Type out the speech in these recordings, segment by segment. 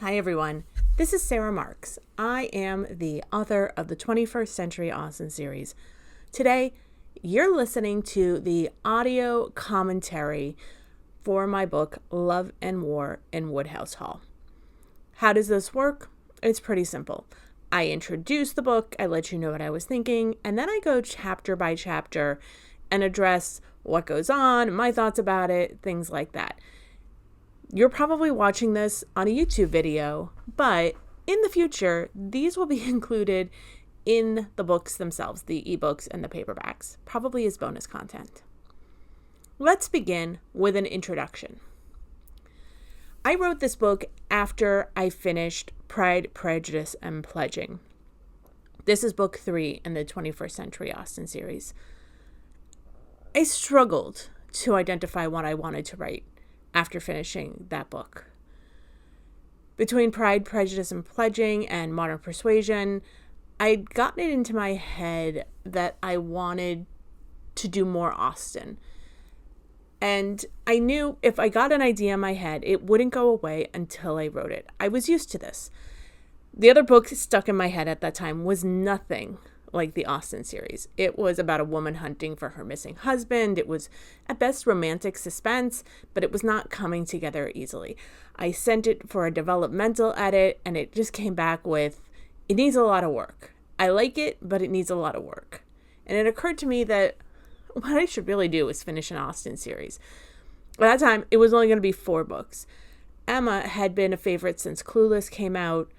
Hi everyone, this is Sara Marks. I am the author of the 21st Century Austen series. Today, you're listening to the audio commentary for my book, Love and War in Woodhouse Hall. How does this work? It's pretty simple. I introduce the book, I let you know what I was thinking, and then I go chapter by chapter and address what goes on, my thoughts about it, things like that. You're probably watching this on a YouTube video, but in the future, these will be included in the books themselves, the ebooks and the paperbacks, probably as bonus content. Let's begin with an introduction. I wrote this book after I finished Pride, Prejudice, and Pledging. This is book 3 in the 21st Century Austen series. I struggled to identify what I wanted to write after finishing that book. Between Pride, Prejudice, and Pledging and Modern Persuasion, I'd gotten it into my head that I wanted to do more Austen. And I knew if I got an idea in my head, it wouldn't go away until I wrote it. I was used to this. The other book stuck in my head at that time was nothing like the Austen series. It was about a woman hunting for her missing husband. It was at best romantic suspense, but it was not coming together easily. I sent it for a developmental edit and it just came back with, it needs a lot of work. I like it, but it needs a lot of work. And it occurred to me that what I should really do is finish an Austen series. At that time, it was only going to be 4 books. Emma had been a favorite since Clueless came out.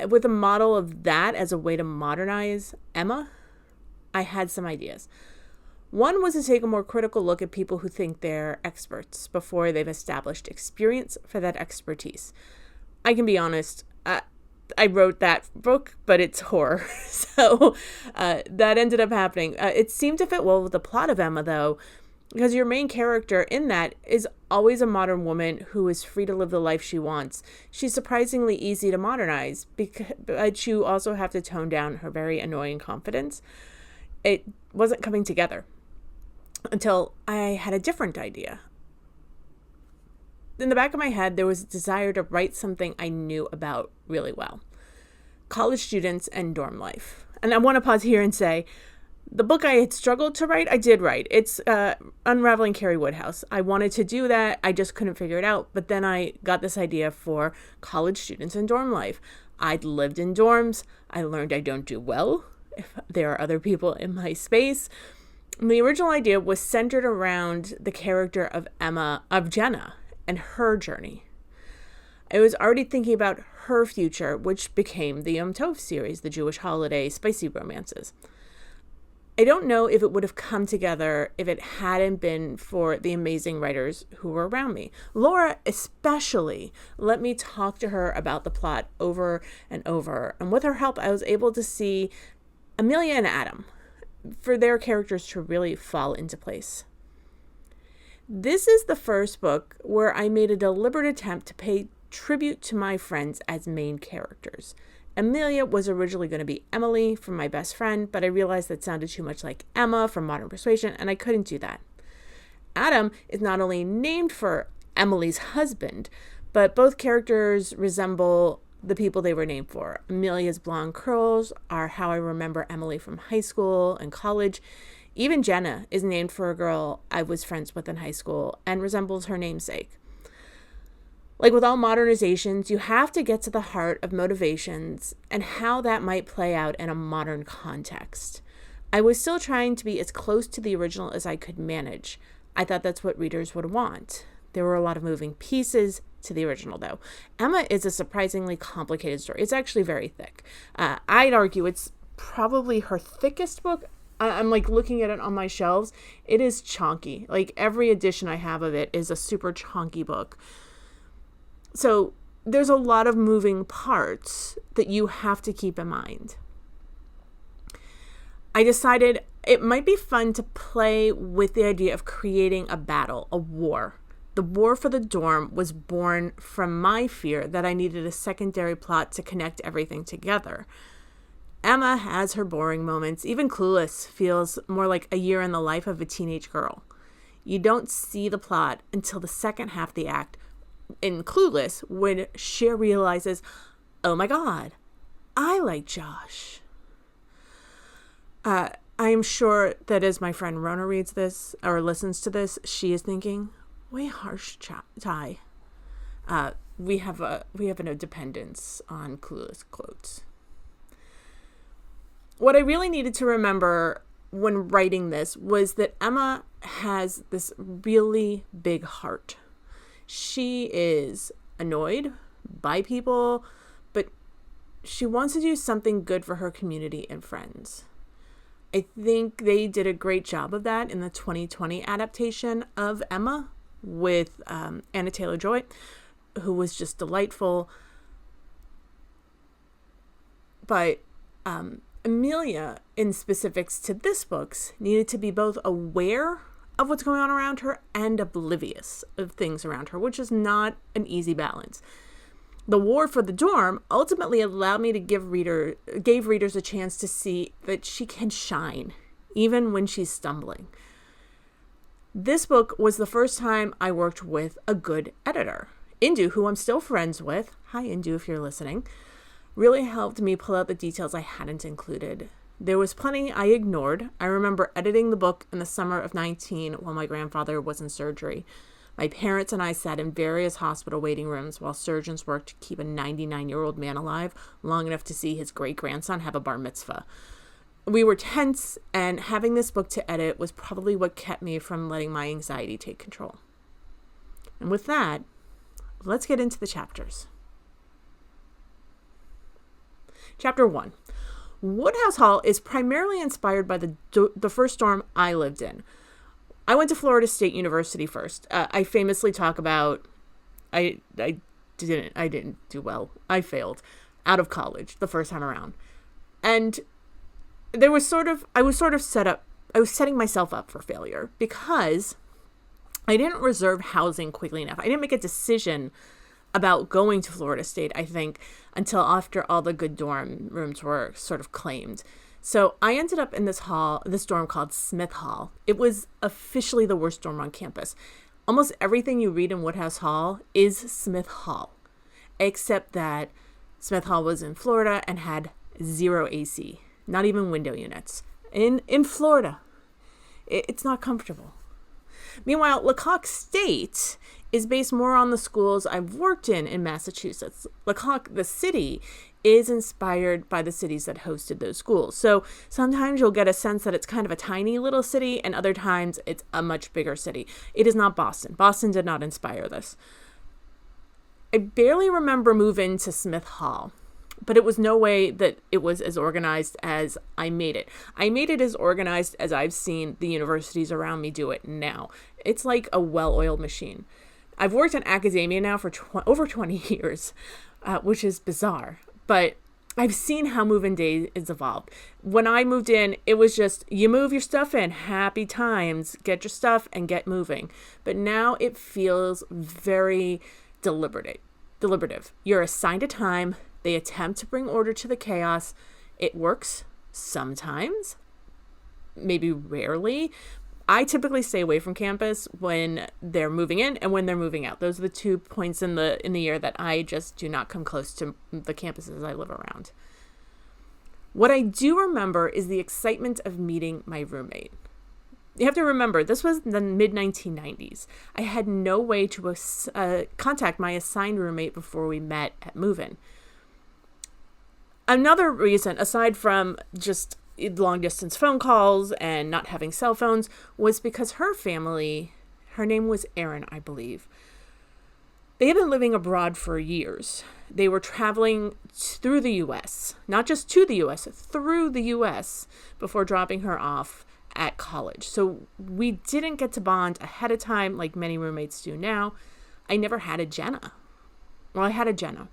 With a model of that as a way to modernize Emma, I had some ideas. One was to take a more critical look at people who think they're experts before they've established experience for that expertise. I can be honest, I wrote that book, but it's horror. So that ended up happening. It seemed to fit well with the plot of Emma, though, because your main character in that is always a modern woman who is free to live the life she wants. She's surprisingly easy to modernize, but you also have to tone down her very annoying confidence. It wasn't coming together until I had a different idea. In the back of my head, there was a desire to write something I knew about really well. College students and dorm life. And I want to pause here and say, the book I had struggled to write, I did write. It's Unraveling Carrie Woodhouse. I wanted to do that. I just couldn't figure it out. But then I got this idea for college students and dorm life. I'd lived in dorms. I learned I don't do well if there are other people in my space. And the original idea was centered around the character of Jenna, and her journey. I was already thinking about her future, which became the Yom Tov series, the Jewish holiday spicy romances. I don't know if it would have come together if it hadn't been for the amazing writers who were around me. Laura especially let me talk to her about the plot over and over. And with her help, I was able to see Amelia and Adam for their characters to really fall into place. This is the first book where I made a deliberate attempt to pay tribute to my friends as main characters. Amelia was originally going to be Emily from My Best Friend, but I realized that sounded too much like Emma from Modern Persuasion, and I couldn't do that. Adam is not only named for Emily's husband, but both characters resemble the people they were named for. Amelia's blonde curls are how I remember Emily from high school and college. Even Jenna is named for a girl I was friends with in high school and resembles her namesake. Like with all modernizations, you have to get to the heart of motivations and how that might play out in a modern context. I was still trying to be as close to the original as I could manage. I thought that's what readers would want. There were a lot of moving pieces to the original, though. Emma is a surprisingly complicated story. It's actually very thick. I'd argue it's probably her thickest book. I'm like looking at it on my shelves. It is chunky. Like every edition I have of it is a super chunky book. So there's a lot of moving parts that you have to keep in mind. I decided it might be fun to play with the idea of creating a battle, a war. The war for the dorm was born from my fear that I needed a secondary plot to connect everything together. Emma has her boring moments. Even Clueless feels more like a year in the life of a teenage girl. You don't see the plot until the second half of the act, in Clueless when Cher realizes, oh my God, I like Josh. I am sure that as my friend Rona reads this or listens to this, she is thinking, way harsh, Ty. We have a dependence on Clueless quotes. What I really needed to remember when writing this was that Emma has this really big heart. She is annoyed by people, but she wants to do something good for her community and friends. I think they did a great job of that in the 2020 adaptation of Emma with Anna Taylor-Joy, who was just delightful. But Amelia, in specifics to this book, needed to be both aware of what's going on around her and oblivious of things around her, which is not an easy balance. The war for the dorm ultimately allowed me to gave readers a chance to see that she can shine, even when she's stumbling. This book was the first time I worked with a good editor. Indu, who I'm still friends with, hi Indu if you're listening, really helped me pull out the details I hadn't included. There was plenty I ignored. I remember editing the book in the summer of 19 while my grandfather was in surgery. My parents and I sat in various hospital waiting rooms while surgeons worked to keep a 99-year-old man alive long enough to see his great-grandson have a bar mitzvah. We were tense, and having this book to edit was probably what kept me from letting my anxiety take control. And with that, let's get into the chapters. Chapter 1. Woodhouse Hall is primarily inspired by the first dorm I lived in. I went to Florida State University first. I famously talk about I didn't do well. I failed out of college the first time around. And I was setting myself up for failure because I didn't reserve housing quickly enough. I didn't make a decision about going to Florida State, I think, until after all the good dorm rooms were sort of claimed. So I ended up in this dorm called Smith Hall. It was officially the worst dorm on campus. Almost everything you read in Woodhouse Hall is Smith Hall, except that Smith Hall was in Florida and had 0 AC, not even window units. In Florida, it's not comfortable. Meanwhile, Lecoq State is based more on the schools I've worked in Massachusetts. Lecoq, the city, is inspired by the cities that hosted those schools. So sometimes you'll get a sense that it's kind of a tiny little city, and other times it's a much bigger city. It is not Boston. Boston did not inspire this. I barely remember moving to Smith Hall, but it was no way that it was as organized as I made it. I made it as organized as I've seen the universities around me do it now. It's like a well-oiled machine. I've worked in academia now for over 20 years, which is bizarre. But I've seen how move-in day is evolved. When I moved in, it was just, you move your stuff in, happy times, get your stuff and get moving. But now it feels very deliberative. You're assigned a time. They attempt to bring order to the chaos. It works sometimes, maybe rarely. I typically stay away from campus when they're moving in and when they're moving out. Those are the 2 points in the year that I just do not come close to the campuses I live around. What I do remember is the excitement of meeting my roommate. You have to remember, this was the mid-1990s. I had no way to contact my assigned roommate before we met at move-in. Another reason, aside from just long-distance phone calls and not having cell phones, was because her family, her name was Erin, I believe. They had been living abroad for years. They were traveling through the U.S., not just to the U.S., through the U.S. before dropping her off at college. So we didn't get to bond ahead of time like many roommates do now. I never had a Jenna. Well, I had a Jenna,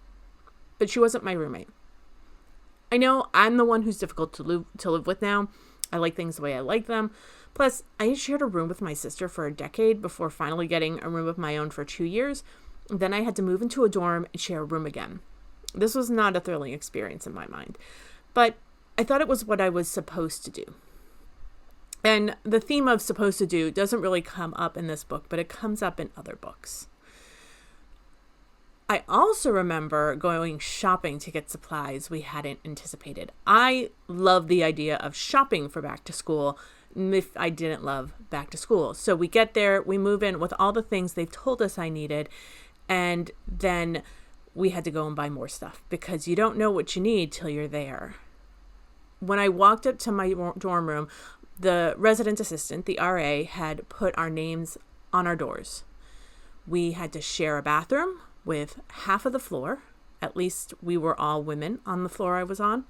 but she wasn't my roommate. I know I'm the one who's difficult to live with now. I like things the way I like them. Plus, I shared a room with my sister for a decade before finally getting a room of my own for 2 years. Then I had to move into a dorm and share a room again. This was not a thrilling experience in my mind, but I thought it was what I was supposed to do. And the theme of supposed to do doesn't really come up in this book, but it comes up in other books. I also remember going shopping to get supplies we hadn't anticipated. I love the idea of shopping for back to school if I didn't love back to school. So we get there, we move in with all the things they've told us I needed, and then we had to go and buy more stuff because you don't know what you need till you're there. When I walked up to my dorm room, the resident assistant, the RA, had put our names on our doors. We had to share a bathroom with half of the floor. At least we were all women on the floor I was on.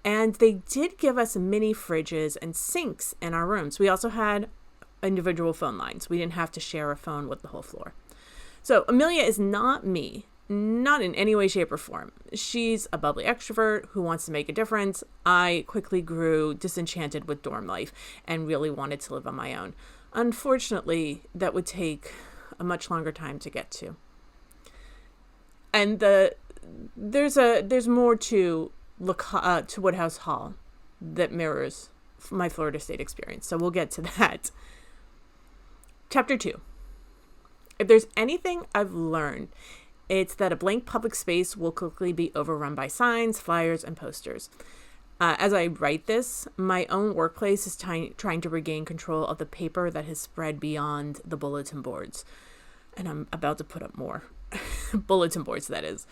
And they did give us mini fridges and sinks in our rooms. We also had individual phone lines. We didn't have to share a phone with the whole floor. So Amelia is not me, not in any way, shape, or form. She's a bubbly extrovert who wants to make a difference. I quickly grew disenchanted with dorm life and really wanted to live on my own. Unfortunately, that would take a much longer time to get to. And there's more to Woodhouse Hall that mirrors my Florida State experience. So we'll get to that. Chapter 2. If there's anything I've learned, it's that a blank public space will quickly be overrun by signs, flyers, and posters. As I write this, my own workplace is trying to regain control of the paper that has spread beyond the bulletin boards. And I'm about to put up more. Bulletin boards, that is.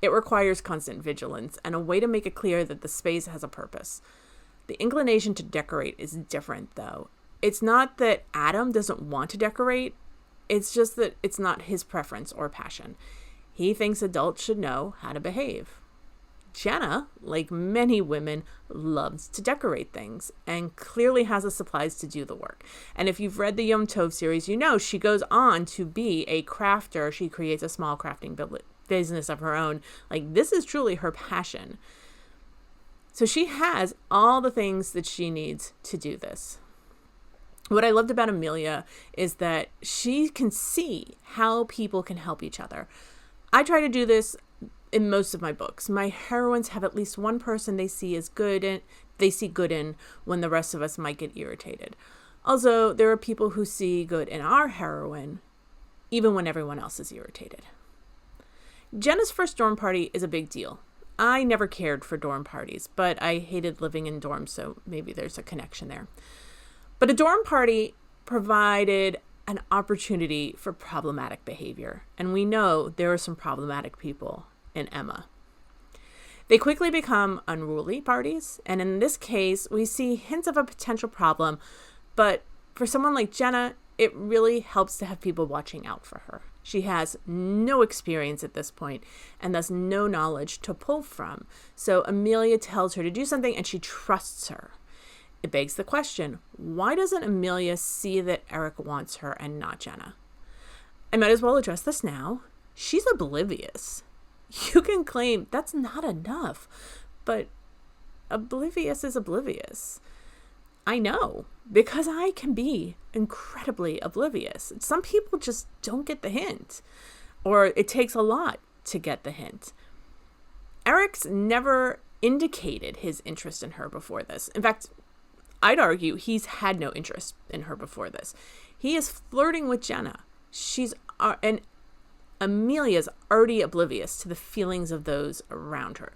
It requires constant vigilance and a way to make it clear that the space has a purpose. The inclination to decorate is different, though. It's not that Adam doesn't want to decorate. It's just that it's not his preference or passion. He thinks adults should know how to behave. Jenna, like many women, loves to decorate things and clearly has the supplies to do the work. And if you've read the Yom Tov series, you know she goes on to be a crafter. She creates a small crafting business of her own. Like, this is truly her passion. So she has all the things that she needs to do this. What I loved about Amelia is that she can see how people can help each other. I try to do this in most of my books. My heroines have at least one person they see good in when the rest of us might get irritated. Also, there are people who see good in our heroine even when everyone else is irritated. Jenna's first dorm party is a big deal. I never cared for dorm parties, but I hated living in dorms, so maybe there's a connection there. But a dorm party provided an opportunity for problematic behavior, and we know there are some problematic people in Emma. They quickly become unruly parties, and in this case, we see hints of a potential problem, but for someone like Jenna, it really helps to have people watching out for her. She has no experience at this point, and thus no knowledge to pull from. So Amelia tells her to do something, and she trusts her. It begs the question, why doesn't Amelia see that Eric wants her and not Jenna? I might as well address this now. She's oblivious. You can claim that's not enough, but oblivious is oblivious. I know, because I can be incredibly oblivious. Some people just don't get the hint, or it takes a lot to get the hint. Eric's never indicated his interest in her before this. In fact, I'd argue he's had no interest in her before this. He is flirting with Jenna. And Amelia's already oblivious to the feelings of those around her.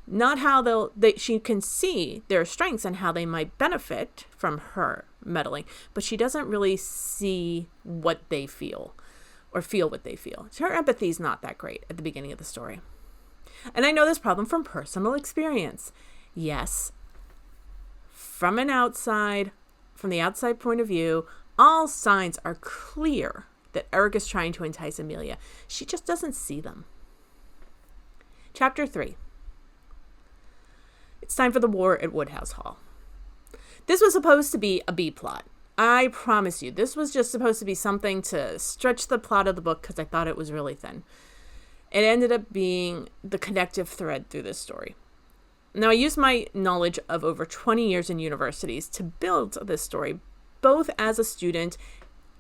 Not how she can see their strengths and how they might benefit from her meddling, but she doesn't really see what they feel or feel what they feel. Her empathy is not that great at the beginning of the story. And I know this problem from personal experience. Yes, from the outside point of view, all signs are clear that Eric is trying to entice Amelia. She just doesn't see them. Chapter 3. It's time for the war at Woodhouse Hall. This was supposed to be a B plot. I promise you, this was just supposed to be something to stretch the plot of the book because I thought it was really thin. It ended up being the connective thread through this story. Now, I used my knowledge of over 20 years in universities to build this story, both as a student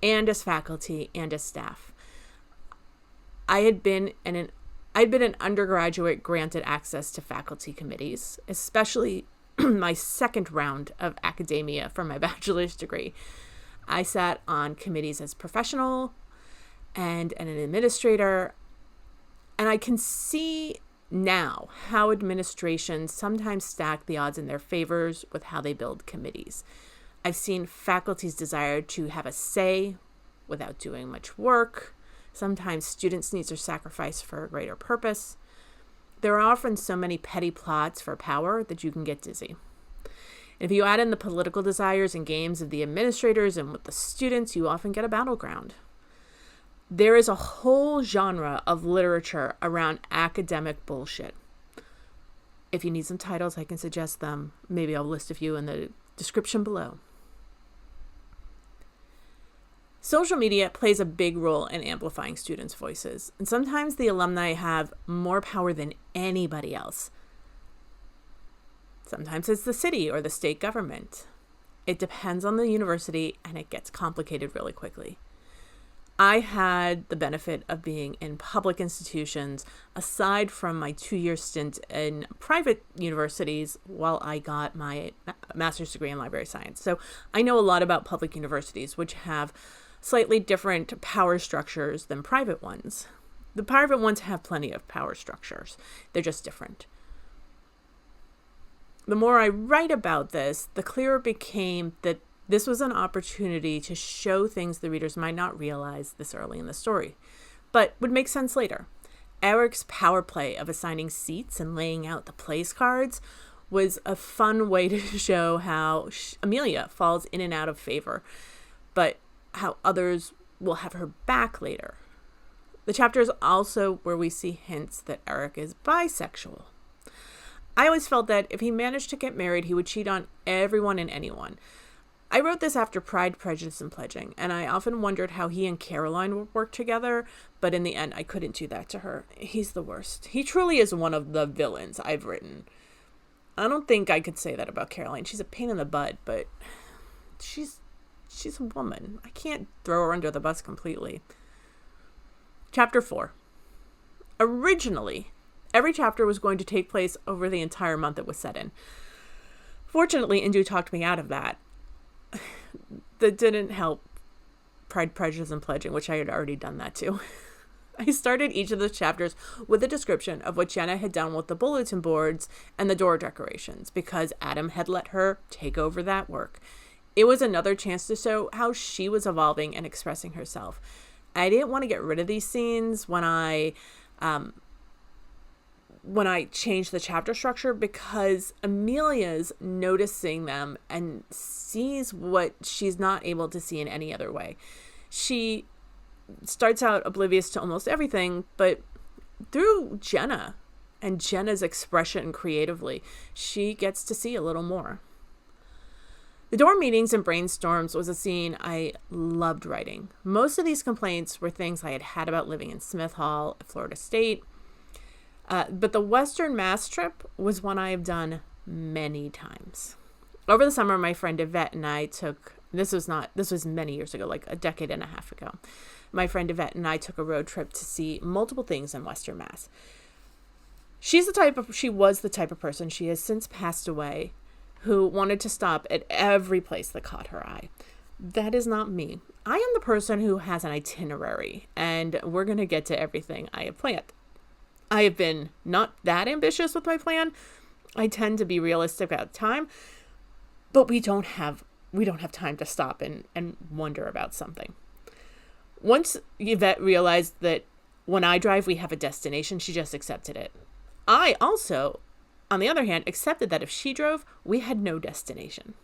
and as faculty and as staff. I'd been an undergraduate granted access to faculty committees, especially my second round of academia for my bachelor's degree. I sat on committees as professional and an administrator. And I can see now how administrations sometimes stack the odds in their favors with how they build committees. I've seen faculty's desire to have a say without doing much work. Sometimes students' needs are sacrificed for a greater purpose. There are often so many petty plots for power that you can get dizzy. If you add in the political desires and games of the administrators and with the students, you often get a battleground. There is a whole genre of literature around academic bullshit. If you need some titles, I can suggest them. Maybe I'll list a few in the description below. Social media plays a big role in amplifying students' voices, and sometimes the alumni have more power than anybody else. Sometimes it's the city or the state government. It depends on the university, and it gets complicated really quickly. I had the benefit of being in public institutions aside from my 2-year stint in private universities while I got my master's degree in library science. So I know a lot about public universities, which have slightly different power structures than private ones. The private ones have plenty of power structures. They're just different. The more I write about this, the clearer it became that this was an opportunity to show things the readers might not realize this early in the story, but would make sense later. Eric's power play of assigning seats and laying out the place cards was a fun way to show how Amelia falls in and out of favor, but how others will have her back later. The chapter is also where we see hints that Eric is bisexual. I always felt that if he managed to get married, he would cheat on everyone and anyone. I wrote this after Pride, Prejudice, and Pledging, and I often wondered how he and Caroline would work together, but in the end, I couldn't do that to her. He's the worst. He truly is one of the villains I've written. I don't think I could say that about Caroline. She's a pain in the butt, but she's a woman. I can't throw her under the bus completely. Chapter 4. Originally, every chapter was going to take place over the entire month it was set in. Fortunately, Indu talked me out of that. That didn't help Pride, Prejudice, and Pledging, which I had already done that too. I started each of the chapters with a description of what Jenna had done with the bulletin boards and the door decorations, because Adam had let her take over that work. It was another chance to show how she was evolving and expressing herself. I didn't want to get rid of these scenes when I changed the chapter structure, because Amelia's noticing them and sees what she's not able to see in any other way. She starts out oblivious to almost everything, but through Jenna and Jenna's expression creatively, she gets to see a little more. The dorm meetings and brainstorms was a scene I loved writing. Most of these complaints were things I had had about living in Smith Hall at Florida State. But the Western Mass trip was one I have done many times. Over the summer, my friend Yvette and I took, this was many years ago, like a decade and a half ago. My friend Yvette and I took a road trip to see multiple things in Western Mass. She was the type of person, she has since passed away, who wanted to stop at every place that caught her eye. That is not me. I am the person who has an itinerary, and we're going to get to everything I have planned. I have been not that ambitious with my plan. I tend to be realistic about time, but we don't have time to stop and wonder about something. Once Yvette realized that when I drive, we have a destination, she just accepted it. I also, on the other hand, accepted that if she drove, we had no destination.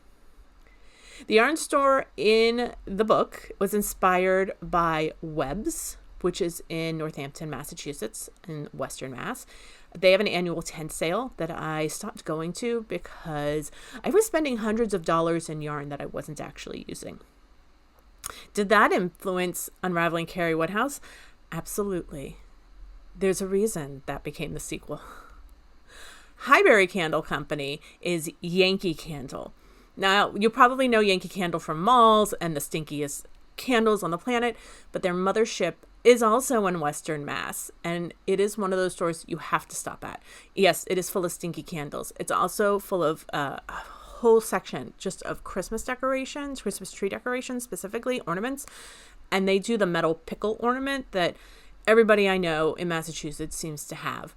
The yarn store in the book was inspired by Webb's, which is in Northampton, Massachusetts, in Western Mass. They have an annual tent sale that I stopped going to because I was spending hundreds of dollars in yarn that I wasn't actually using. Did that influence Unraveling Carrie Woodhouse? Absolutely. There's a reason that became the sequel. Highbury Candle Company is Yankee Candle. Now, you probably know Yankee Candle from malls and the stinkiest candles on the planet, but their mothership is also in Western Mass, and it is one of those stores you have to stop at. Yes, it is full of stinky candles. It's also full of a whole section just of Christmas decorations, Christmas tree decorations, specifically ornaments, and they do the metal pickle ornament that everybody I know in Massachusetts seems to have.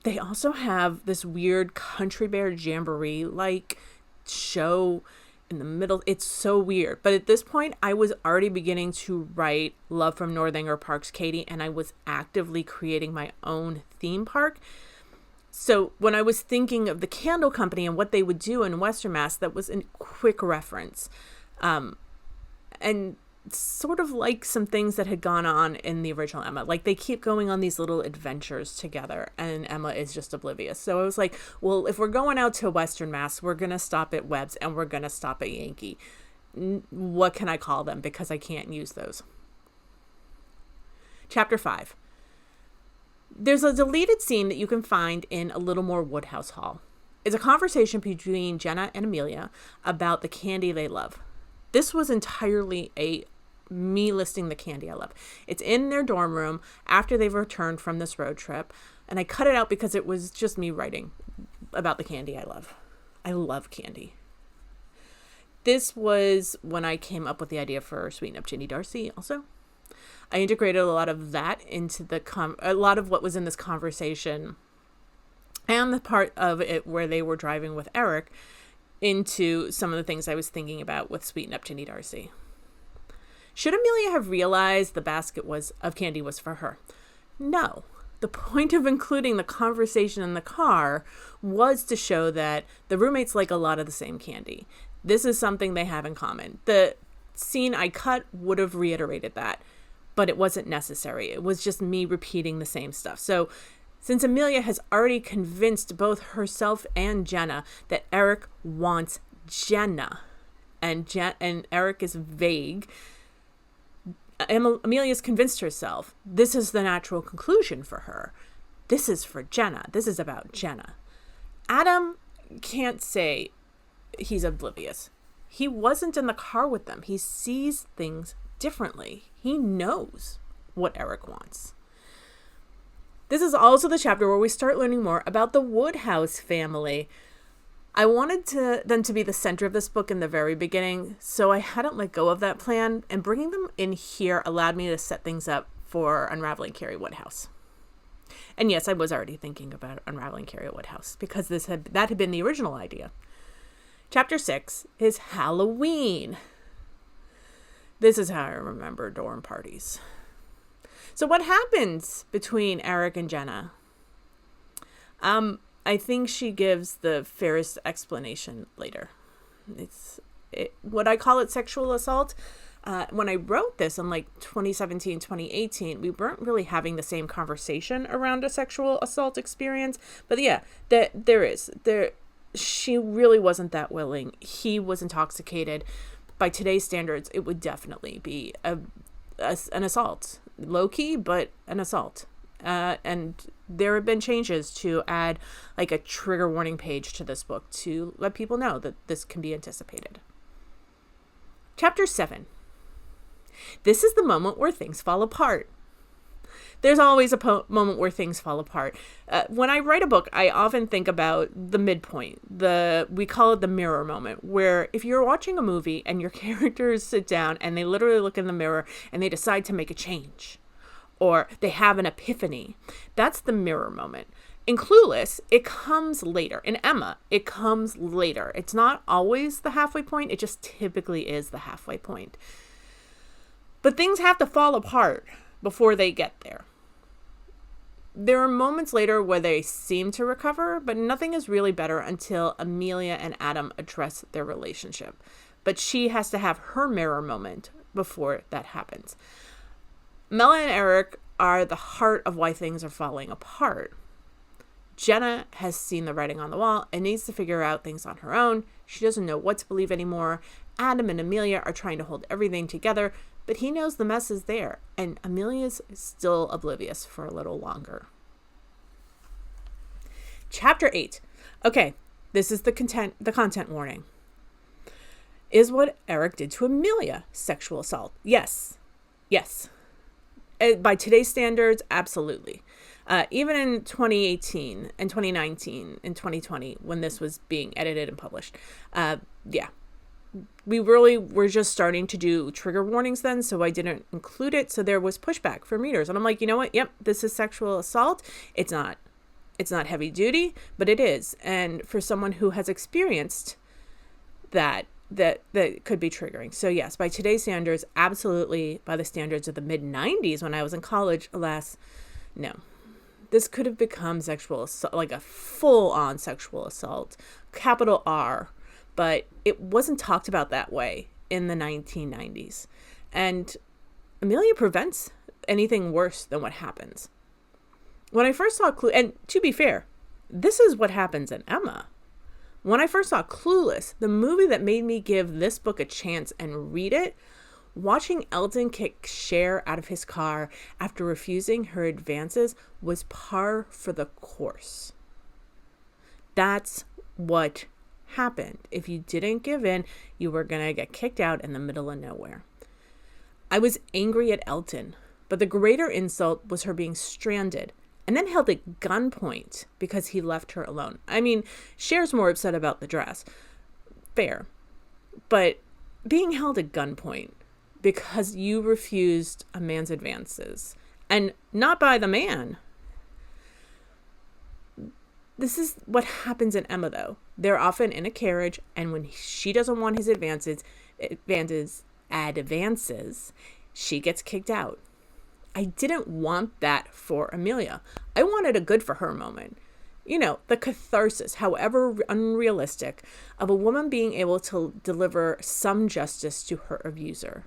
They also have this weird Country Bear Jamboree like show in the middle. It's so weird. But at this point, I was already beginning to write Love from Northanger Park's Katie, and I was actively creating my own theme park. So when I was thinking of the Candle Company and what they would do in Western Mass, that was a quick reference. And sort of like some things that had gone on in the original Emma. Like they keep going on these little adventures together and Emma is just oblivious. So I was like, well, if we're going out to Western Mass, we're going to stop at Webb's and we're going to stop at Yankee. What can I call them? Because I can't use those. Chapter 5. There's a deleted scene that you can find in A Little More Woodhouse Hall. It's a conversation between Jenna and Amelia about the candy they love. This was entirely me listing the candy I love. It's in their dorm room after they've returned from this road trip. And I cut it out because it was just me writing about the candy I love. I love candy. This was when I came up with the idea for Sweeten Up Ginny Darcy also. I integrated a lot of that into a lot of what was in this conversation and the part of it where they were driving with Eric into some of the things I was thinking about with Sweeten Up Ginny Darcy. Should Amelia have realized the basket of candy was for her? No. The point of including the conversation in the car was to show that the roommates like a lot of the same candy. This is something they have in common. The scene I cut would have reiterated that, but it wasn't necessary. It was just me repeating the same stuff. So since Amelia has already convinced both herself and Jenna that Eric wants Jenna, and Eric is vague, Amelia's convinced herself this is the natural conclusion for her. This is for Jenna. This is about Jenna. Adam can't say he's oblivious. He wasn't in the car with them. He sees things differently. He knows what Eric wants. This is also the chapter where we start learning more about the Woodhouse family. I wanted them to be the center of this book in the very beginning, so I hadn't let go of that plan, and bringing them in here allowed me to set things up for unraveling Carrie Woodhouse. And yes, I was already thinking about unraveling Carrie Woodhouse because that had been the original idea. Chapter 6 is Halloween. This is how I remember dorm parties. So what happens between Eric and Jenna? I think she gives the fairest explanation later. Would I call it sexual assault? When I wrote this in like 2017, 2018, we weren't really having the same conversation around a sexual assault experience. But yeah, she really wasn't that willing. He was intoxicated. By today's standards, it would definitely be an assault. Low-key, but an assault. And there have been changes to add like a trigger warning page to this book to let people know that this can be anticipated. Chapter 7. This is the moment where things fall apart. There's always a moment where things fall apart. When I write a book, I often think about the midpoint. We call it the mirror moment, where if you're watching a movie and your characters sit down and they literally look in the mirror and they decide to make a change, or they have an epiphany, that's the mirror moment. In Clueless, it comes later. In Emma, it comes later. It's not always the halfway point. It just typically is the halfway point. But things have to fall apart before they get there. There are moments later where they seem to recover, but nothing is really better until Amelia and Adam address their relationship. But she has to have her mirror moment before that happens. Mela and Eric are the heart of why things are falling apart. Jenna has seen the writing on the wall and needs to figure out things on her own. She doesn't know what to believe anymore. Adam and Amelia are trying to hold everything together, but he knows the mess is there, and Amelia's still oblivious for a little longer. Chapter 8. Okay, this is the content warning. Is what Eric did to Amelia sexual assault? Yes. By today's standards, absolutely. Even in 2018 and 2019 and 2020, when this was being edited and published. Yeah. we really were just starting to do trigger warnings then, so I didn't include it. So there was pushback from readers. And I'm like, you know what? Yep, this is sexual assault. It's not heavy duty, but it is. And for someone who has experienced that could be triggering. So yes, by today's standards, absolutely. By the standards of the mid-90s when I was in college, alas, no. This could have become sexual assault, like a full-on sexual assault, capital R. But it wasn't talked about that way in the 1990s. And Amelia prevents anything worse than what happens. When I first saw and to be fair, this is what happens in Emma. When I first saw Clueless, the movie that made me give this book a chance and read it, watching Eldon kick Cher out of his car after refusing her advances was par for the course. That's what happened. If you didn't give in, you were going to get kicked out in the middle of nowhere. I was angry at Elton, but the greater insult was her being stranded and then held at gunpoint because he left her alone. I mean, Cher's more upset about the dress. Fair. But being held at gunpoint because you refused a man's advances, and not by the man. This is what happens in Emma, though. They're often in a carriage, and when she doesn't want his advances, she gets kicked out. I didn't want that for Amelia. I wanted a good for her moment. You know, the catharsis, however unrealistic, of a woman being able to deliver some justice to her abuser.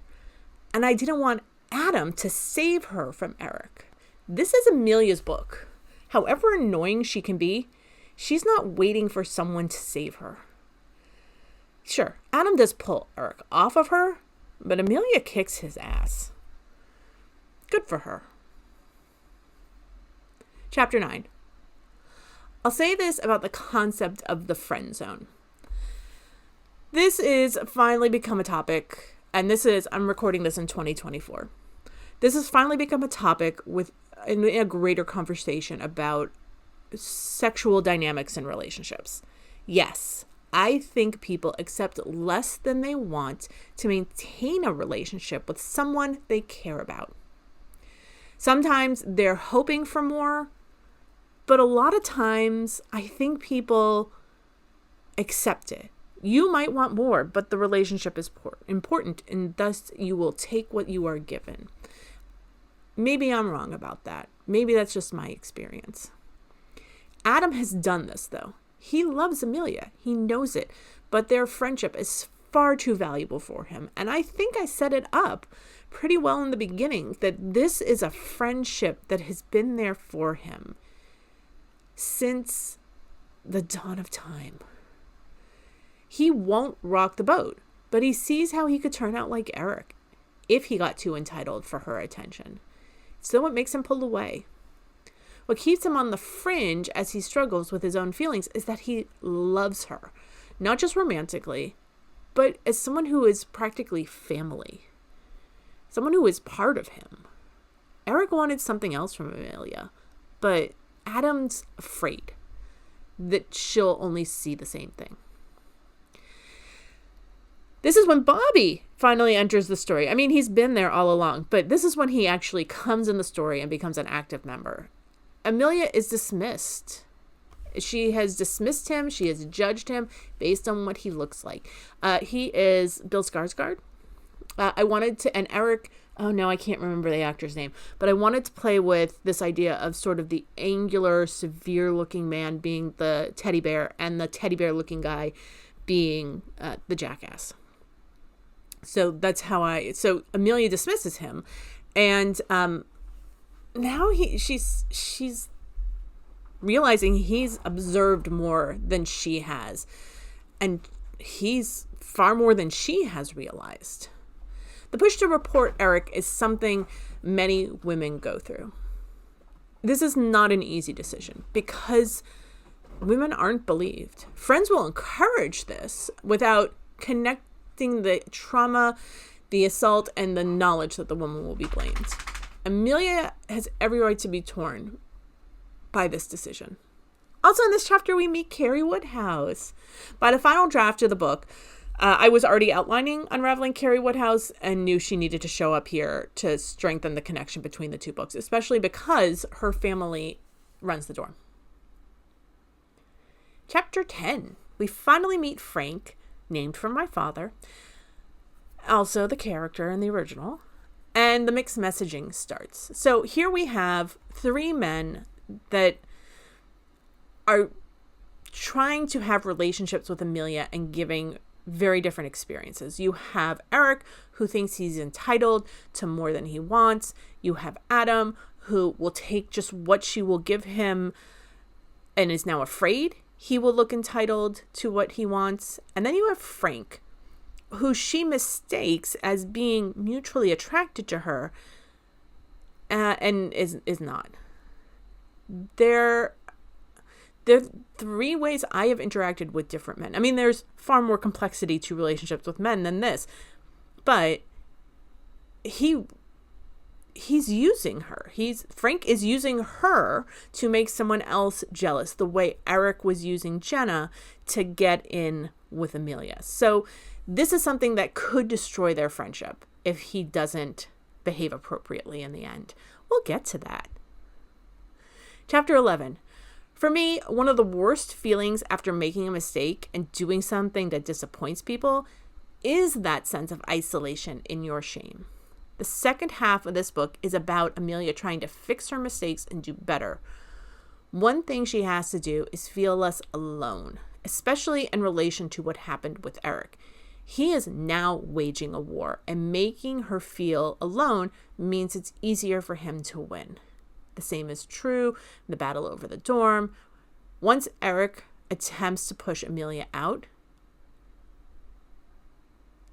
And I didn't want Adam to save her from Eric. This is Amelia's book. However annoying she can be, she's not waiting for someone to save her. Sure, Adam does pull Eric off of her, but Amelia kicks his ass. Good for her. Chapter 9. I'll say this about the concept of the friend zone. This is finally become a topic, and I'm recording this in 2024. This has finally become a topic in a greater conversation about sexual dynamics in relationships. Yes, I think people accept less than they want to maintain a relationship with someone they care about. Sometimes they're hoping for more, but a lot of times I think people accept it. You might want more, but the relationship is important, and thus you will take what you are given. Maybe I'm wrong about that. Maybe that's just my experience. Adam has done this, though. He loves Amelia. He knows it, but their friendship is far too valuable for him. And I think I set it up pretty well in the beginning that this is a friendship that has been there for him since the dawn of time. He won't rock the boat, but he sees how he could turn out like Eric if he got too entitled for her attention. So what makes him pull away? What keeps him on the fringe as he struggles with his own feelings is that he loves her, not just romantically, but as someone who is practically family, someone who is part of him. Eric wanted something else from Amelia, but Adam's afraid that she'll only see the same thing. This is when Bobby finally enters the story. I mean, he's been there all along, but this is when he actually comes in the story and becomes an active member. Amelia is dismissed. She has dismissed him. She has judged him based on what he looks like. He is Bill Skarsgård. And Eric, oh no, I can't remember the actor's name, but I wanted to play with this idea of sort of the angular, severe-looking man being the teddy bear and the teddy bear-looking guy being the jackass. So that's so Amelia dismisses him, and now she's realizing he's observed more than she has, and he's far more than she has realized. The push to report Eric is something many women go through. This is not an easy decision because women aren't believed. Friends will encourage this without connecting the trauma, the assault, and the knowledge that the woman will be blamed. Amelia has every right to be torn by this decision. Also in this chapter, we meet Carrie Woodhouse. By the final draft of the book, I was already outlining Unraveling Carrie Woodhouse and knew she needed to show up here to strengthen the connection between the two books, especially because her family runs the dorm. Chapter 10. We finally meet Frank, named for my father, also the character in the original, and the mixed messaging starts. So here we have three men that are trying to have relationships with Amelia and giving very different experiences. You have Eric, who thinks he's entitled to more than he wants. You have Adam, who will take just what she will give him and is now afraid he will look entitled to what he wants. And then you have Frank, who she mistakes as being mutually attracted to her and is not. There are three ways I have interacted with different men. I mean, there's far more complexity to relationships with men than this, but he's using her. Frank is using her to make someone else jealous, the way Eric was using Jenna to get in with Amelia. So this is something that could destroy their friendship if he doesn't behave appropriately in the end. We'll get to that. Chapter 11. For me, one of the worst feelings after making a mistake and doing something that disappoints people is that sense of isolation in your shame. The second half of this book is about Amelia trying to fix her mistakes and do better. One thing she has to do is feel less alone, especially in relation to what happened with Eric. He is now waging a war, and making her feel alone means it's easier for him to win. The same is true in the battle over the dorm. Once Eric attempts to push Amelia out,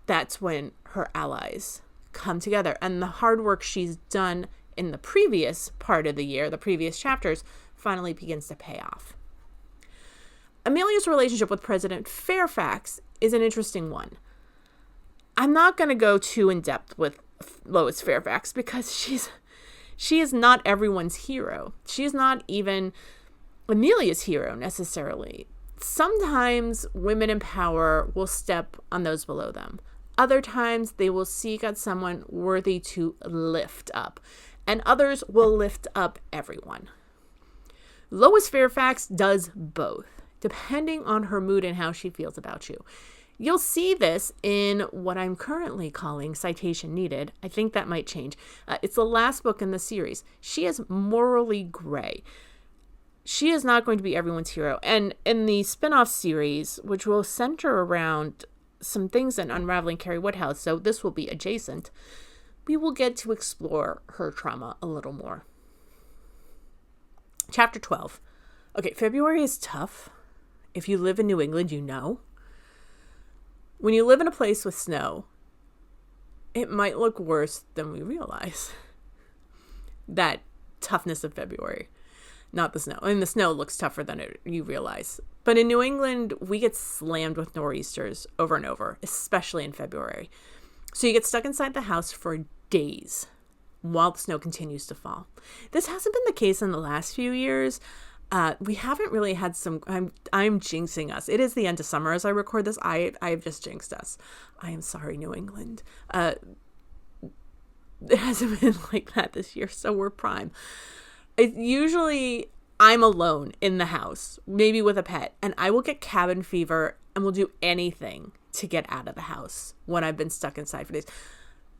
that's when her allies come together. And the hard work she's done in the previous part of the year, the previous chapters, finally begins to pay off. Amelia's relationship with President Fairfax is an interesting one. I'm not going to go too in depth with Lois Fairfax because she is not everyone's hero. She is not even Amelia's hero necessarily. Sometimes women in power will step on those below them. Other times they will seek out someone worthy to lift up, and others will lift up everyone. Lois Fairfax does both, depending on her mood and how she feels about you. You'll see this in what I'm currently calling Citation Needed. I think that might change. It's the last book in the series. She is morally gray. She is not going to be everyone's hero. And in the spin-off series, which will center around some things in Unraveling Carrie Woodhouse, so this will be adjacent, we will get to explore her trauma a little more. Chapter 12. Okay, February is tough. If you live in New England, you know. When you live in a place with snow, it might look worse than we realize. That toughness of February, not the snow. I mean, the snow looks tougher than you realize. But in New England, we get slammed with nor'easters over and over, especially in February. So you get stuck inside the house for days while the snow continues to fall. This hasn't been the case in the last few years. We haven't really had some, I'm jinxing us. It is the end of summer as I record this. I have just jinxed us. I am sorry, New England. It hasn't been like that this year, so we're prime. Usually I'm alone in the house, maybe with a pet, and I will get cabin fever and will do anything to get out of the house when I've been stuck inside for days.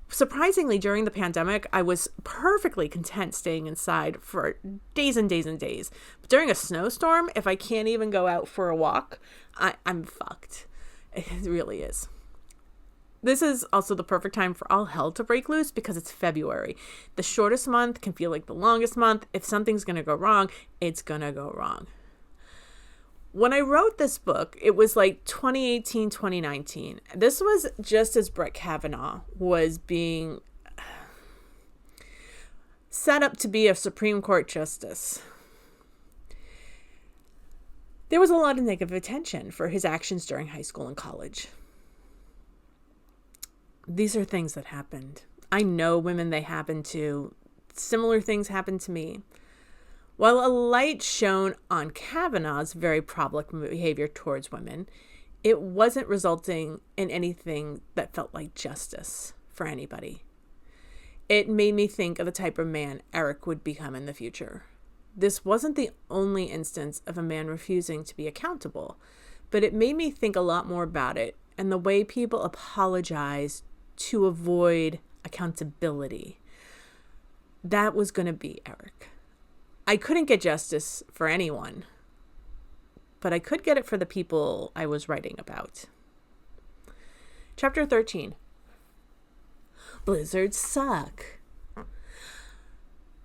Surprisingly, during the pandemic, I was perfectly content staying inside for days and days and days. But during a snowstorm, if I can't even go out for a walk, I'm fucked. It really is. This is also the perfect time for all hell to break loose because it's February. The shortest month can feel like the longest month. If something's going to go wrong, it's going to go wrong. When I wrote this book, it was like 2018, 2019. This was just as Brett Kavanaugh was being set up to be a Supreme Court justice. There was a lot of negative attention for his actions during high school and college. These are things that happened. I know women they happened to. Similar things happened to me. While a light shone on Kavanaugh's very problematic behavior towards women, it wasn't resulting in anything that felt like justice for anybody. It made me think of the type of man Eric would become in the future. This wasn't the only instance of a man refusing to be accountable, but it made me think a lot more about it and the way people apologize to avoid accountability. That was going to be Eric. I couldn't get justice for anyone, but I could get it for the people I was writing about. Chapter 13. Blizzards suck.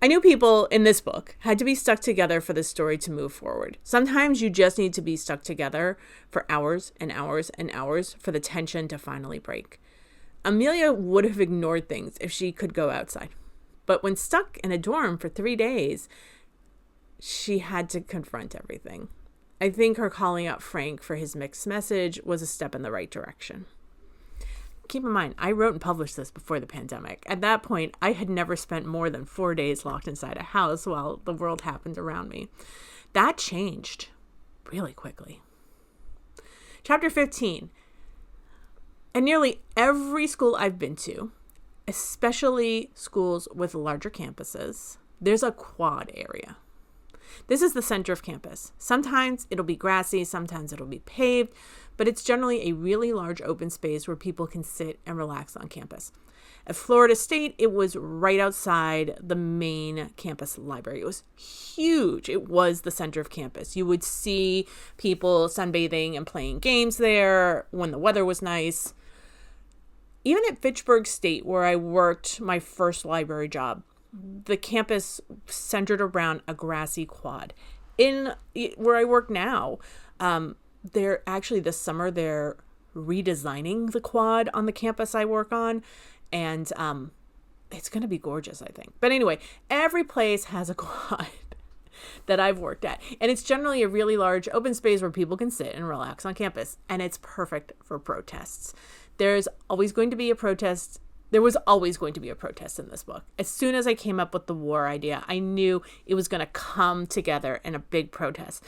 I knew people in this book had to be stuck together for the story to move forward. Sometimes you just need to be stuck together for hours and hours and hours for the tension to finally break. Amelia would have ignored things if she could go outside. But when stuck in a dorm for 3 days, she had to confront everything. I think her calling out Frank for his mixed message was a step in the right direction. Keep in mind, I wrote and published this before the pandemic. At that point, I had never spent more than 4 days locked inside a house while the world happened around me. That changed really quickly. Chapter 15. At nearly every school I've been to, especially schools with larger campuses, there's a quad area. This is the center of campus. Sometimes it'll be grassy, sometimes it'll be paved, but it's generally a really large open space where people can sit and relax on campus. At Florida State, it was right outside the main campus library. It was huge. It was the center of campus. You would see people sunbathing and playing games there when the weather was nice. Even at Fitchburg State, where I worked my first library job, the campus centered around a grassy quad. In where I work now, they're actually this summer, they're redesigning the quad on the campus I work on. And it's going to be gorgeous, I think. But anyway, every place has a quad that I've worked at. And it's generally a really large open space where people can sit and relax on campus. And it's perfect for protests. There's always going to be a protest. There was always going to be a protest in this book. As soon as I came up with the war idea, I knew it was going to come together in a big protest.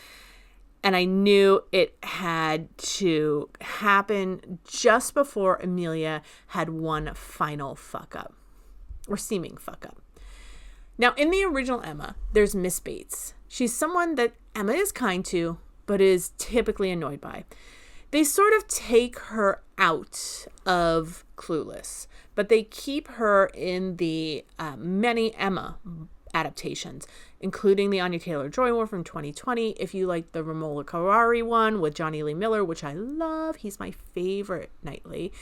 And I knew it had to happen just before Amelia had one final fuck up, or seeming fuck up. Now, in the original Emma, there's Miss Bates. She's someone that Emma is kind to, but is typically annoyed by. They sort of take her out of Clueless, but they keep her in the many Emma adaptations, including the Anya Taylor-Joy one from 2020. If you like the Romola Carrari one with Johnny Lee Miller, which I love, he's my favorite Knightley.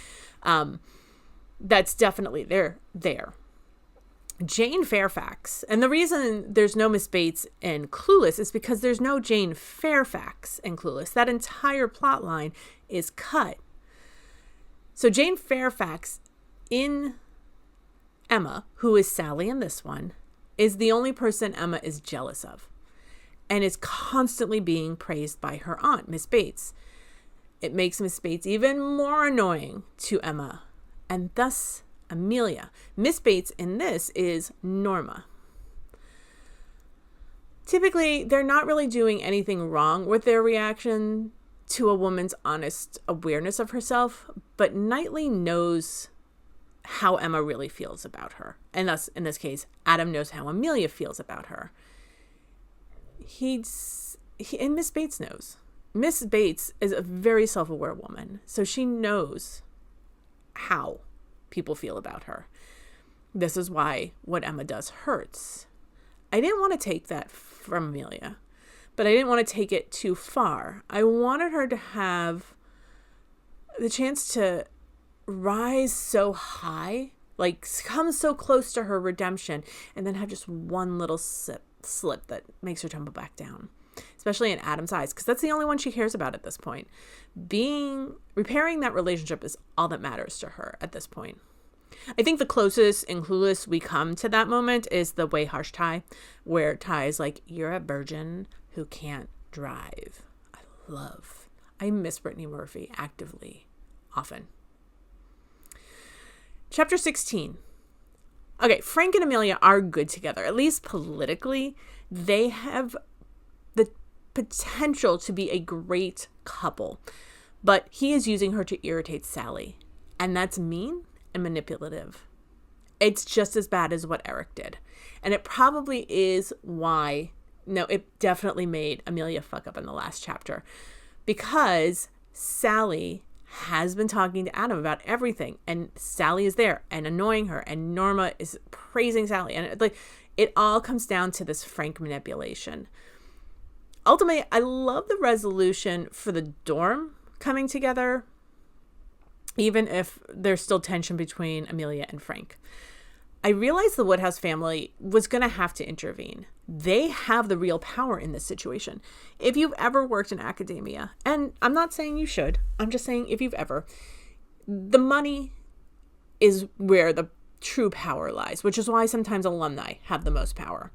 That's definitely there. Jane Fairfax, and the reason there's no Miss Bates in Clueless is because there's no Jane Fairfax in Clueless. That entire plot line is cut. So Jane Fairfax in Emma, who is Sally in this one, is the only person Emma is jealous of and is constantly being praised by her aunt, Miss Bates. It makes Miss Bates even more annoying to Emma, and thus Amelia. Miss Bates in this is Norma. Typically, they're not really doing anything wrong with their reaction to a woman's honest awareness of herself, but Knightley knows how Emma really feels about her. And thus, in this case, Adam knows how Amelia feels about her. And Miss Bates knows. Miss Bates is a very self-aware woman, so she knows how people feel about her. This is why what Emma does hurts. I didn't want to take that from Amelia, but I didn't want to take it too far. I wanted her to have the chance to rise so high, like come so close to her redemption, and then have just one little slip that makes her tumble back down, especially in Adam's eyes, because that's the only one she cares about at this point. Repairing that relationship is all that matters to her at this point. I think the closest in Clueless we come to that moment is the Way Harsh Ty, where Ty is like, "You're a virgin who can't drive." I miss Brittany Murphy actively, often. Chapter 16. Okay, Frank and Amelia are good together, at least politically. They have the potential to be a great couple. but he is using her to irritate Sally. And that's mean and manipulative. It's just as bad as what Eric did. And it probably is why, no, it definitely made Amelia fuck up in the last chapter. Because Sally has been talking to Adam about everything. And Sally is there and annoying her. And Norma is praising Sally. And it all comes down to this frank manipulation. Ultimately, I love the resolution for the dorm coming together, even if there's still tension between Amelia and Frank. I realized the Woodhouse family was going to have to intervene. They have the real power in this situation. If you've ever worked in academia, and I'm not saying you should, I'm just saying if you've ever, the money is where the true power lies, which is why sometimes alumni have the most power.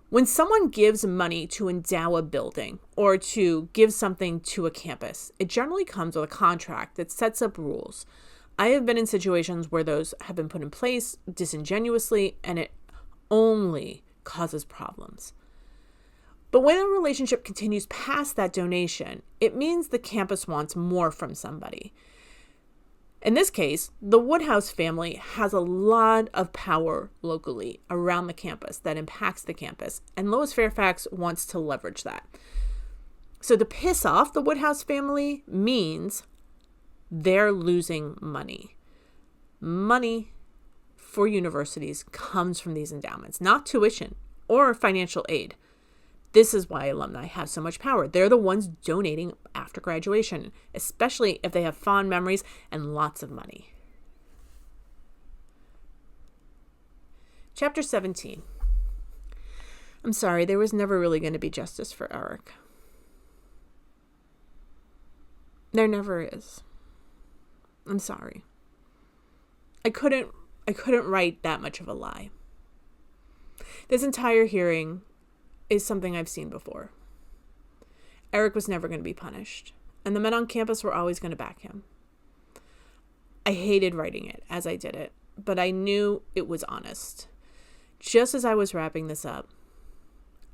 When someone gives money to endow a building or to give something to a campus, it generally comes with a contract that sets up rules. I have been in situations where those have been put in place disingenuously, and it only causes problems. But when a relationship continues past that donation, it means the campus wants more from somebody. In this case, the Woodhouse family has a lot of power locally around the campus that impacts the campus, and Lois Fairfax wants to leverage that. So to piss off the Woodhouse family means they're losing money. Money for universities comes from these endowments, not tuition or financial aid. This is why alumni have so much power. They're the ones donating after graduation, especially if they have fond memories and lots of money. Chapter 17. I'm sorry, there was never really going to be justice for Eric. There never is. I'm sorry. I couldn't write that much of a lie. This entire hearing is something I've seen before. Eric was never going to be punished, and the men on campus were always going to back him. I hated writing it as I did it, but I knew it was honest. Just as I was wrapping this up,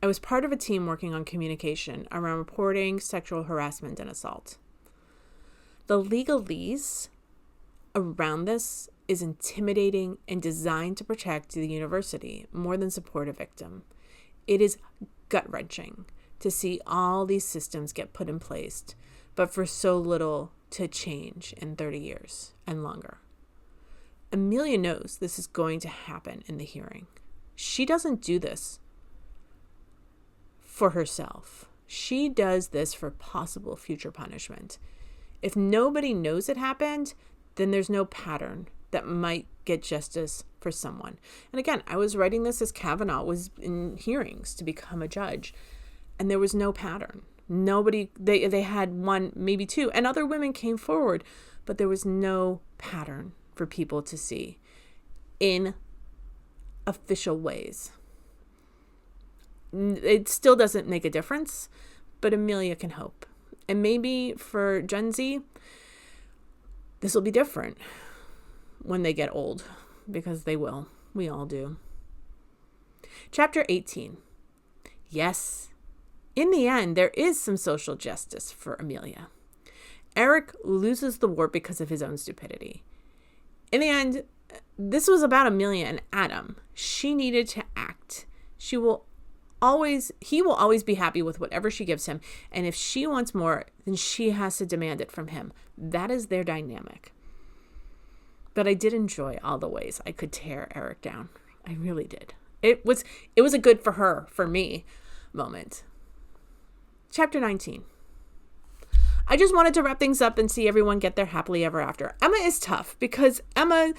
I was part of a team working on communication around reporting sexual harassment and assault. The legalese around this is intimidating and designed to protect the university more than support a victim. It is gut-wrenching to see all these systems get put in place, but for so little to change in 30 years and longer. Amelia knows this is going to happen in the hearing. She doesn't do this for herself. She does this for possible future punishment. If nobody knows it happened, then there's no pattern that might get justice for someone. And again, I was writing this as Kavanaugh was in hearings to become a judge, and there was no pattern. Nobody, they had one, maybe two, and other women came forward, but there was no pattern for people to see in official ways. It still doesn't make a difference, but Amelia can hope. And maybe for Gen Z, this will be different when they get old, because they will. We all do. Chapter 18. Yes, in the end, there is some social justice for Amelia. Eric loses the war because of his own stupidity. In the end, this was about Amelia and Adam. She needed to act. He will always be happy with whatever she gives him. And if she wants more, then she has to demand it from him. That is their dynamic. But I did enjoy all the ways I could tear Eric down. I really did. It was a good for her, for me moment. Chapter 19. I just wanted to wrap things up and see everyone get their happily ever after. Emma is tough because Emma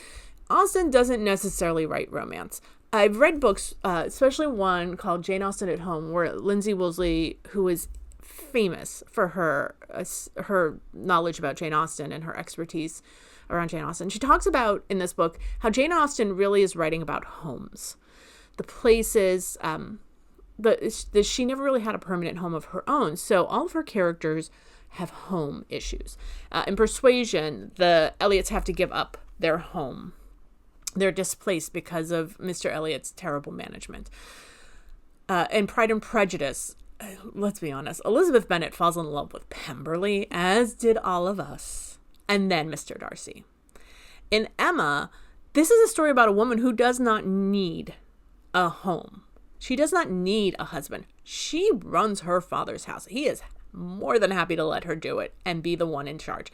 Austen doesn't necessarily write romance. I've read books, especially one called Jane Austen at Home, where Lindsay Woolsey, who is famous for her knowledge about Jane Austen and her expertise around Jane Austen, she talks about in this book how Jane Austen really is writing about homes, the places, but she never really had a permanent home of her own. So all of her characters have home issues. In Persuasion, the Elliots have to give up their home. They're displaced because of Mr. Elliott's terrible management. In Pride and Prejudice, let's be honest, Elizabeth Bennet falls in love with Pemberley, as did all of us, and then Mr. Darcy. In Emma, this is a story about a woman who does not need a home. She does not need a husband. She runs her father's house. He is more than happy to let her do it and be the one in charge.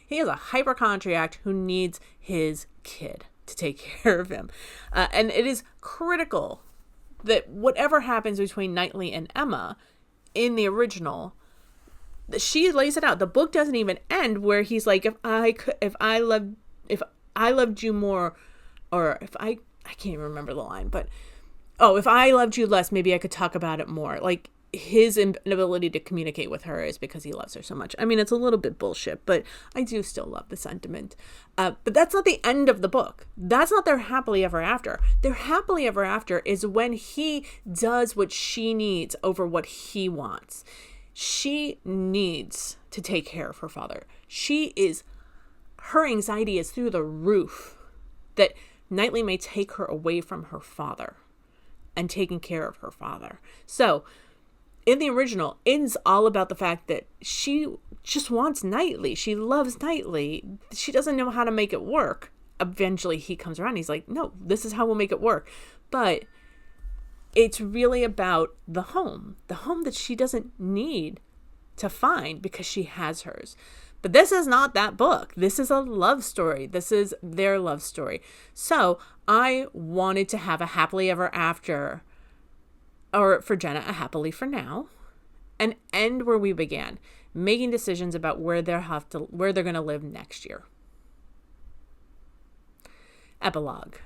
He is a hypochondriac who needs his kid to take care of him. And it is critical that whatever happens between Knightley and Emma in the original, she lays it out. The book doesn't even end where he's like, if I loved you more, or I can't even remember the line, but if I loved you less, maybe I could talk about it more. Like, his inability to communicate with her is because he loves her so much. I mean, it's a little bit bullshit, but I do still love the sentiment. But that's not the end of the book. That's not their happily ever after. Their happily ever after is when he does what she needs over what he wants. She needs to take care of her father. Her anxiety is through the roof that Knightley may take her away from her father and taking care of her father. So, in the original, it's all about the fact that she just wants Knightley. She loves Knightley. She doesn't know how to make it work. Eventually, he comes around. He's like, no, this is how we'll make it work. But it's really about the home that she doesn't need to find because she has hers. But this is not that book. This is a love story. This is their love story. So I wanted to have a happily ever after, or for Jenna, a happily for now, and end where we began, making decisions about where they're going to live next year. Epilogue.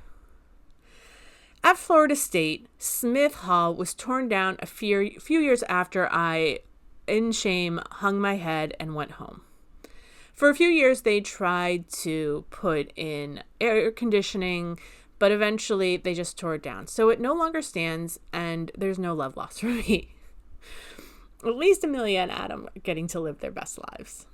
At Florida State, Smith Hall was torn down a few years after I, in shame, hung my head and went home. For a few years, they tried to put in air conditioning, but eventually they just tore it down. So it no longer stands, and there's no love lost for me. At least Amelia and Adam are getting to live their best lives.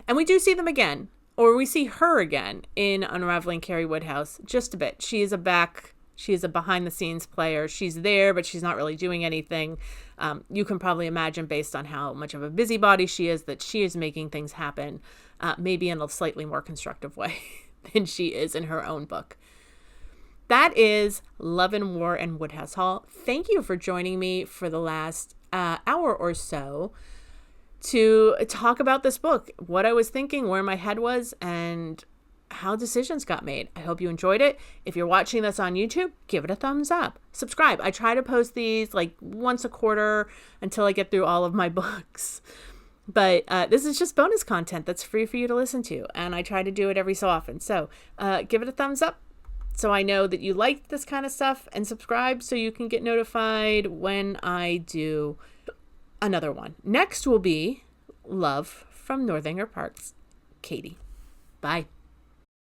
And we do see them again, or we see her again in Unraveling Carrie Woodhouse just a bit. She is a behind-the-scenes player. She's there, but she's not really doing anything. You can probably imagine, based on how much of a busybody she is, that she is making things happen, maybe in a slightly more constructive way than she is in her own book. That is Love and War and Woodhouse Hall. Thank you for joining me for the last hour or so to talk about this book, what I was thinking, where my head was, and how decisions got made. I hope you enjoyed it. If you're watching this on YouTube, give it a thumbs up. Subscribe. I try to post these like once a quarter until I get through all of my books. But this is just bonus content that's free for you to listen to, and I try to do it every so often. So give it a thumbs up so I know that you like this kind of stuff, and subscribe so you can get notified when I do another one. Next will be Love from Northanger Park's Katie. Bye.